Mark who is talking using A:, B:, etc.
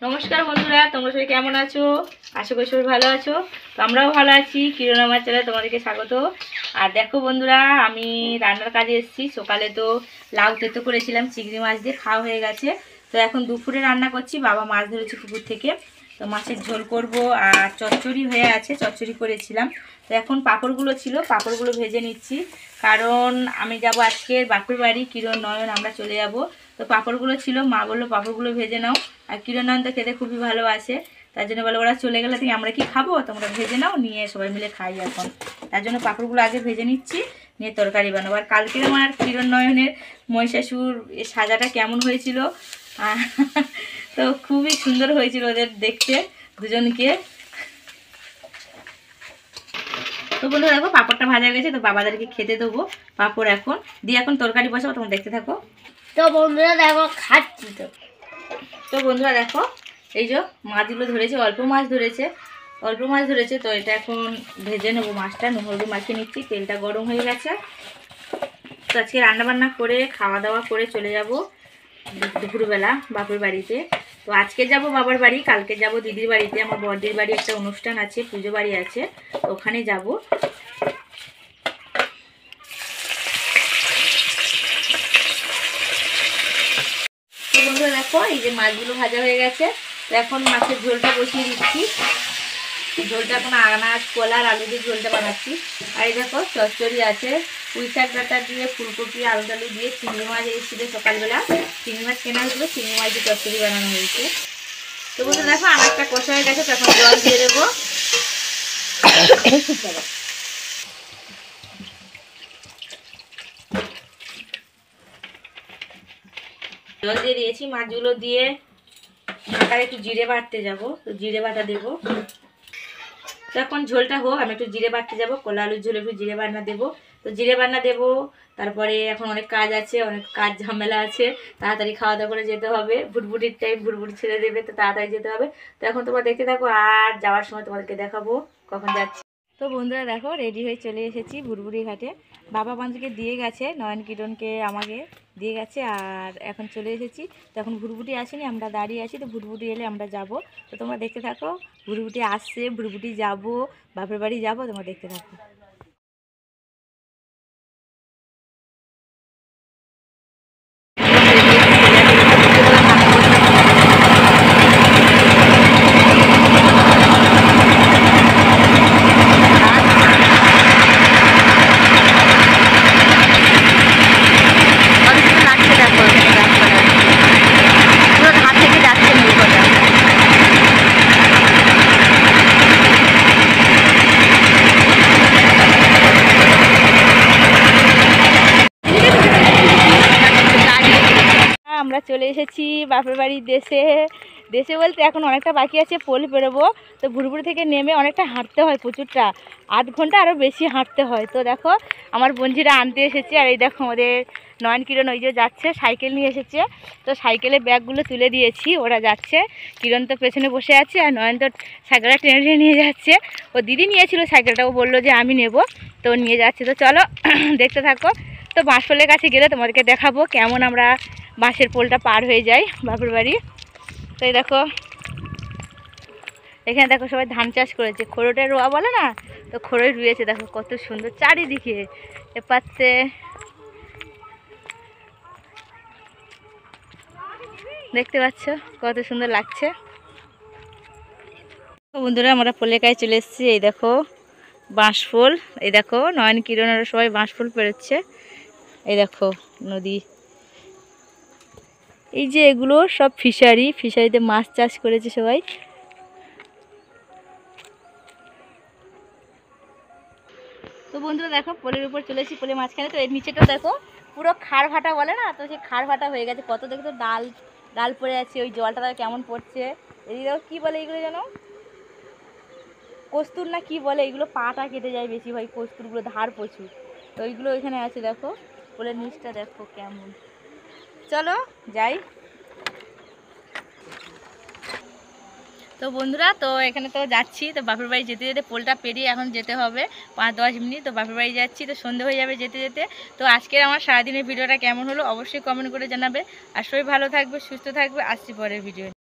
A: নমস্কার বন্ধুরা, তোমরা সবাই কেমন আছো? আশা করি সবাই ভালো আছো। তো আমরাও ভালো আছি। কিরণ আমার চ্যানেলে তোমাদেরকে স্বাগত। আর দেখো বন্ধুরা, আমি রান্নার কাজে এসেছি। সকালে তো লাউ তেতো করেছিলাম চিংড়ি মাছ দিয়ে, খাওয়া হয়ে গেছে। তো এখন দুপুরে রান্না করছি। বাবা মাছ ধরেছে পুকুর থেকে, তো মাছের ঝোল করব। আর চচ্চড়ি হয়ে আছে, চচ্চড়ি করেছিলাম। তো এখন পাঁপড়গুলো ছিল, পাঁপড়গুলো ভেজে নিচ্ছি। কারণ আমি যাব আজকে বাপুর বাড়ি, কিরণ নয়ন আমরা চলে যাব। তো পাঁপড়গুলো ছিল, মা বললো পাঁপড়গুলো ভেজে নাও। আর কিরণ নয়ন তো খেতে খুবই ভালোবাসে, তার জন্য বলে ওরা চলে গেলে তুমি আমরা কি খাবো, তোমরা ভেজে নাও, নিয়ে সবাই মিলে খাই এখন। তার জন্য পাঁপড়গুলো আগে ভেজে নিচ্ছি, নিয়ে তরকারি বানাবো। আর কালকে আমার কিরণ নয়নের মহিষাসুর সাজাটা কেমন হয়েছিল, তো খুবই সুন্দর হয়েছিল ওদের দেখতে দুজনকে। তো বন্ধুরা দেখো পাঁপড়টা ভাজা গেছে, তো বাবাদেরকে খেতে দেবো পাঁপড় এখন দিয়ে। এখন তরকারি বসাবো, তোমরা দেখতে থাকো।
B: তো বন্ধুরা দেখো খাচ্ছি।
A: তো বন্ধুরা দেখো, এই যে মাছগুলো ধরেছে, অল্প মাছ ধরেছে। তো এটা এখন ভেজে নেবো মাছটা, নুন হলুদ মাখিয়ে নিচ্ছি। তেলটা গরম হয়ে গেছে। তো আজকে রান্নাবান্না করে খাওয়া দাওয়া করে চলে যাব দুপুরবেলা বাপের বাড়িতে। তো আজকে যাব বাবার বাড়ি, কালকে যাব দিদির বাড়িতে। আমার বড়দির বাড়ি একটা অনুষ্ঠান আছে, পুজো বাড়ি আছে, তো ওখানে যাব। তো বন্ধুরা দেখো, এই যে মাছগুলো ভাজা হয়ে গেছে। তো এখন মাছের ঝোলটা বসিয়ে দিচ্ছি। ঝোলটা এখন আনাজ কলা আর আলু দিয়ে ঝোলটা বানাচ্ছি। আর এই দেখো চচ্চড়ি আছে, পুঁই শাক ডাঁটা দিয়ে, ফুলকপি আলু টালু দিয়ে, চিংড়ি মাছ এসেছিল সকালবেলা, চিংড়ি মাছ কেনা হয়েছিল, চিংড়ি মাছ দিয়ে চচ্চড়ি বানানো হয়েছে। তো বন্ধু দেখো আনাজটা কষা হয়ে গেছে, তখন জল দিয়ে দেবো। জল দিয়ে দিয়েছি, মাছগুলো দিয়ে ঢাকায় একটু জিরে বাটতে যাবো, তো জিরে বাটা দেবো। তো এখন ঝোলটা হোক, আমি একটু জিরে বাটতে যাবো। কলা আলুর ঝোলে একটু জিরে বাটনা দেবো, তো জিরে বাটনা দেবো। তারপরে এখন অনেক কাজ আছে, অনেক কাজ ঝামেলা আছে, তাড়াতাড়ি খাওয়া দাওয়া করে যেতে হবে। ভুটভুটির টাইম, ভুটভুটি ছেড়ে দেবে, তো তাড়াতাড়ি যেতে হবে। তো এখন তোমরা দেখতে থাকো, আর যাওয়ার সময় তোমাদেরকে দেখাবো কখন যাচ্ছি। তো বন্ধুরা দেখো রেডি হয়ে চলে এসেছি ভুটভুটি ঘাটে। বাবা বান্ধবীকে দিয়ে গেছে, নয়ন কিরণকে আমাকে দিয়ে গেছে, আর এখন চলে এসেছি। তো এখন ভুটভুটি আসেনি, আমরা দাঁড়িয়ে আছি। তো ভুটভুটি এলে আমরা যাব। তো তোমরা দেখতে থাকো, ভুটভুটি আসছে, ভুটভুটি যাব, বাপের বাড়ি যাব, তোমরা দেখতে থাকো। আমরা চলে এসেছি বাপের বাড়ির দেশে বলতে এখন অনেকটা বাকি আছে, পোল পেরোবো। তো ভুরভুরি থেকে নেমে অনেকটা হাঁটতে হয়, প্রচুরটা, আধ ঘন্টা আরও বেশি হাঁটতে হয়। তো দেখো আমার বন্ধুরা আনতে এসেছে, আর এই দেখো আমাদের নয়ন কিরণ ওই যে যাচ্ছে, সাইকেল নিয়ে এসেছে। তো সাইকেলে ব্যাগগুলো তুলে দিয়েছি, ওরা যাচ্ছে। কিরণ তো পেছনে বসে আছে, আর নয়ন তো সাইকেলটা টেনে টেনে নিয়ে যাচ্ছে। ও দিদি নিয়েছিল সাইকেলটা, ও বললো যে আমি নেব, তো নিয়ে যাচ্ছে। তো চলো দেখতে থাকো। তো বাঁশপোলের কাছে গেলে তোমাদেরকে দেখাবো কেমন আমরা বাঁশের পোলটা পার হয়ে যাই বাপের বাড়ি। তো এই দেখো এখানে দেখো সবাই ধান চাষ করেছে, খোড়োটে রোয়া বলে না, তো খোড়োই রুয়েছে। দেখো কত সুন্দর চারিদিকে এপাচ্ছে। দেখতে পাচ্ছ কত সুন্দর লাগছে। বন্ধুরা আমরা পোলের কাছে চলে এসেছি। এই দেখো বাঁশফুল, এই দেখো নয়ন কিরণেরা সবাই বাঁশফুল পেরোচ্ছে। এই দেখো নদী, এই যে এগুলো সব ফিশারিতে মাছ চাষ করেছে সবাই। তো বন্ধুরা দেখো পোলের উপর চলেছি, পোলের মাঝখানে। তো এর নিচেটা দেখো পুরো খাড় ভাটা বলে না, তো সেই খাড় ভাটা হয়ে গেছে। কত দেখো তো ডাল পড়ে আছে, ওই জলটা কেমন পড়ছে। এদিকেও কি বলে এগুলো যেন কস্তুর না কি বলে, এগুলো পাটা কেটে যায় বেশি ভাই, কস্তুরগুলো ধার প্রচুর। তো ওইগুলো ওইখানে আছে, দেখো পোলের নিচটা দেখো কেমন। চলো যাই। তো বন্ধুরা তো এখানে তো যাচ্ছি, তো বাপের বাড়ি যেতে যেতে পোলটা পেরিয়ে এখন যেতে হবে 5-10 মিনিট। তো বাপের বাড়ি যাচ্ছি, তো সন্ধে হয়ে যাবে যেতে যেতে। তো আজকের আমার সারাদিনের ভিডিওটা কেমন হলো অবশ্যই কমেন্ট করে জানাবে। আর সবাই ভালো থাকবে, সুস্থ থাকবে, আসছি পরের ভিডিও।